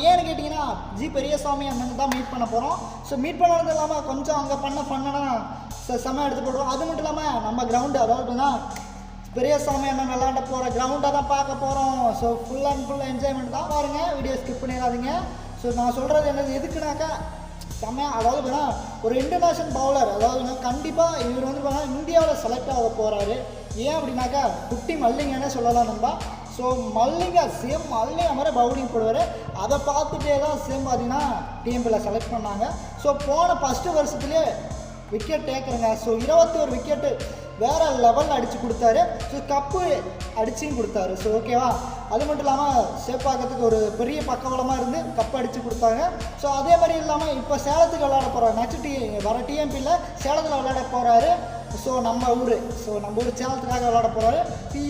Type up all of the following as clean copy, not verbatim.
ஏன்னு கேட்டிங்கன்னா ஜி பெரியசாமி அண்ணன் தான் மீட் பண்ண போகிறோம். ஸோ மீட் பண்ணது இல்லாமல் கொஞ்சம் அங்கே பண்ண ஃபன்னா செம்ம எடுத்து போடுவோம். அது மட்டும் இல்லாமல் நம்ம கிரவுண்டு அதாவது பெரியசாமி அண்ணன் விளையாட போகிற கிரவுண்டை தான் பார்க்க போகிறோம். So full and full enjoyment தான். பாருங்கள், வீடியோ ஸ்கிப் பண்ணிடாதீங்க. ஸோ நான் சொல்கிறது என்னது எதுக்குனாக்கா செம்மையாக அதாவது ஒரு இன்டர்நேஷ்னல் பவுலர் அதாவது கண்டிப்பாக இவர் வந்து இந்தியாவில் செலக்ட் ஆக போகிறாரு. ஏன் அப்படின்னாக்கா குட்டி மல்லிங்கன்னே சொல்லலாம் நண்பா. ஸோ மல்லிங்கா சேம் மல்லிங்கா மாதிரி பவுலிங் போடுவார். அதை பார்த்துட்டே தான் சேம் பார்த்தீங்கன்னா டிஎம்பியில் செலக்ட் பண்ணாங்க. ஸோ போன ஃபஸ்ட்டு வருஷத்துலேயே விக்கெட் டேக்கருங்க. ஸோ 21 விக்கெட்டு வேறு லெவலில் அடித்து கொடுத்தாரு. ஸோ கப்பு அடிச்சும் கொடுத்தாரு. ஸோ ஓகேவா, அது மட்டும் இல்லாமல் சேப்பாக்கத்துக்கு ஒரு பெரிய பக்கபலமாக இருந்து கப்பு அடித்து கொடுத்தாங்க. ஸோ அதே மாதிரி இல்லாமல் இப்போ சேலத்துக்கு விளையாட போகிறாரு. நெக்ஸ்ட் வர டிஎம்பியில் சேலத்தில் விளையாட போகிறாரு. ஸோ நம்ம ஊர் சேலத்துக்காக விளையாட போகிறாரு.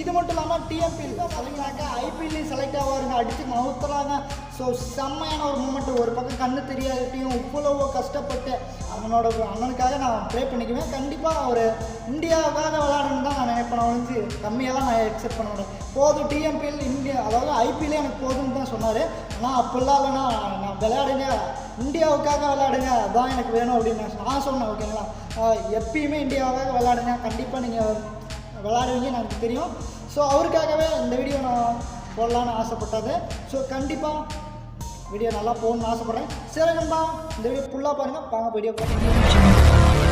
இது மட்டும் இல்லாமல் டிஎம்பியில் பார்த்தீங்கன்னாக்கா ஐபிஎல்லையும் செலக்ட் ஆவாருங்க. அடித்து நவுத்தலாங்க. ஸோ செம்மையான ஒரு மூமெண்ட். ஒரு பக்கம் கண்ணு தெரியாதட்டையும் இவ்வளவோ கஷ்டப்பட்டு அண்ணனுக்காக நான் ப்ரே பண்ணிக்குவேன். கண்டிப்பாக அவர் இந்தியாவுக்காக விளையாடணுன்னு தான் நான் நினைப்பேன். வந்து கம்மியெல்லாம் நான் எக்ஸெப்ட் பண்ண முடியும். போதும் டிஎம்பிஎல் இந்தியா அதாவது ஐபிஎல்லே எனக்கு போதும்னு தான் சொன்னார். ஆனால் அப்படிலாம் இல்லைன்னா நான் விளையாடுங்க, இந்தியாவுக்காக விளையாடுங்க, அதான் எனக்கு வேணும் அப்படின்னு நான் சொன்னேன். ஓகேங்களா, எப்பயுமே இந்தியாவுக்காக விளையாடுங்க, கண்டிப்பாக நீங்கள் விளையாடுவீங்கன்னு எனக்கு தெரியும். ஸோ அவருக்காகவே இந்த வீடியோ நான் போடலான்னு ஆசைப்பட்டது. ஸோ கண்டிப்பாக வீடியோ நல்லா போகணுன்னு ஆசைப்பட்றேன். சரி நண்பா, இந்த வீடியோ ஃபுல்லாக பாருங்கள். வாங்க வீடியோ பார்த்து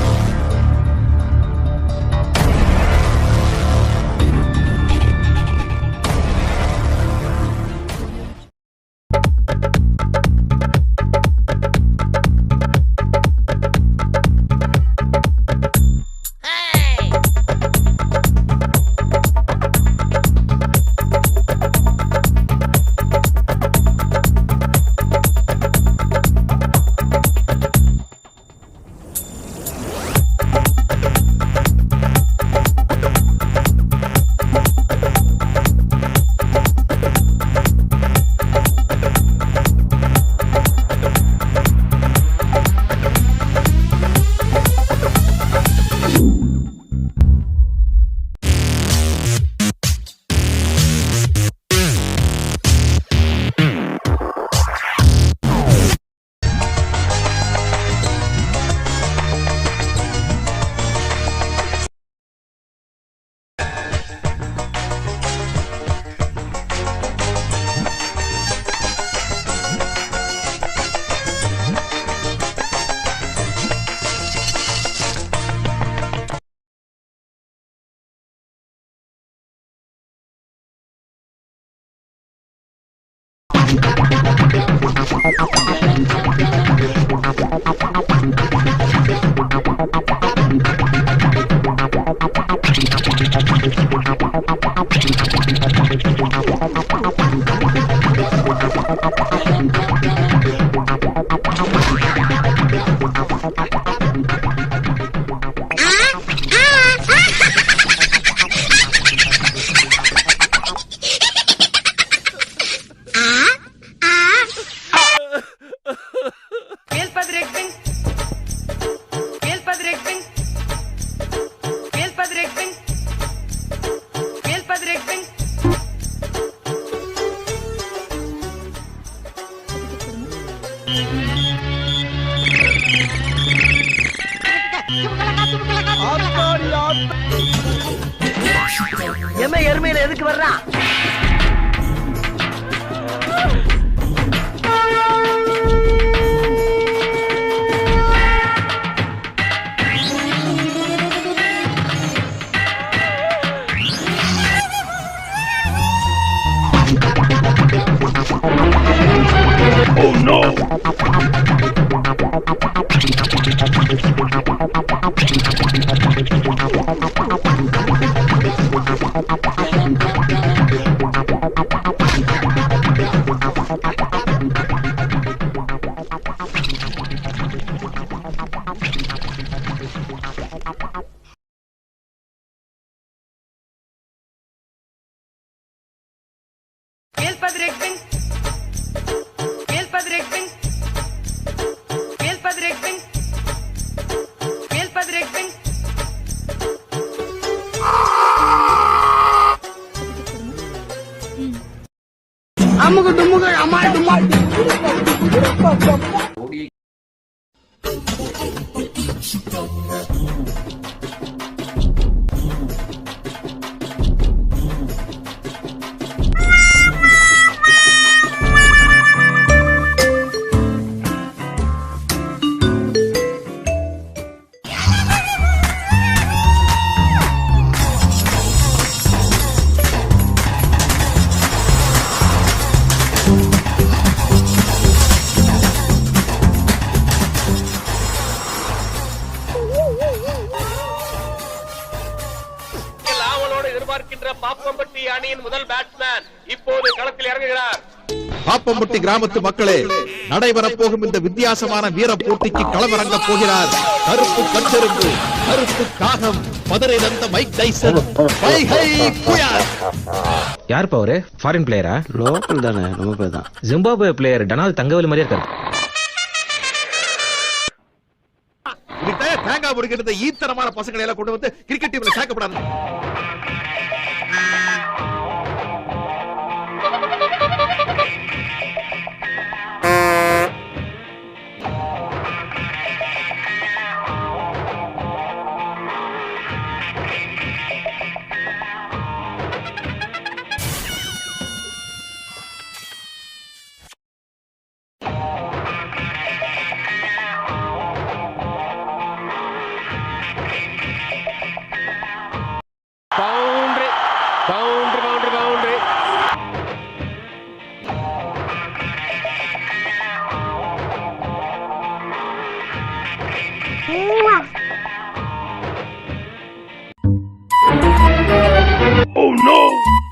எருமையில எதுக்கு வர்றா? Oh no! El Padre Acting. Pappampatti அணியின் முதல் பேட்ஸ்மேன் இப்போது களத்தில் இறங்குகிறார். பாப்பம்பட்டி கிராமத்து மக்களே, நடைபெறப் போகும் இந்த வித்தியாசமான வீர போட்டிக்கு களமிறங்க போகிறார் கருப்பு கட்டெரும்பு, கருப்பு காகம், மதுரை நந்த மைக் டைசன், வைகை புயல். யார் அவரு? ஃபாரின் பிளேயரா? லோக்கல் தானே, நம்ம பேர் தான். ஜிம்பாப்வே பிளேயர் டனால் தங்கவேலு மாதிரியே இருக்காரு. தேங்காய் முடிக்கிற ஈத்தனமான பசங்களை எல்லாம் கொண்டு வந்து கிரிக்கெட் டீம்ல சேர்க்கப்படாது. Boundary boundary boundary boundary. Oh no!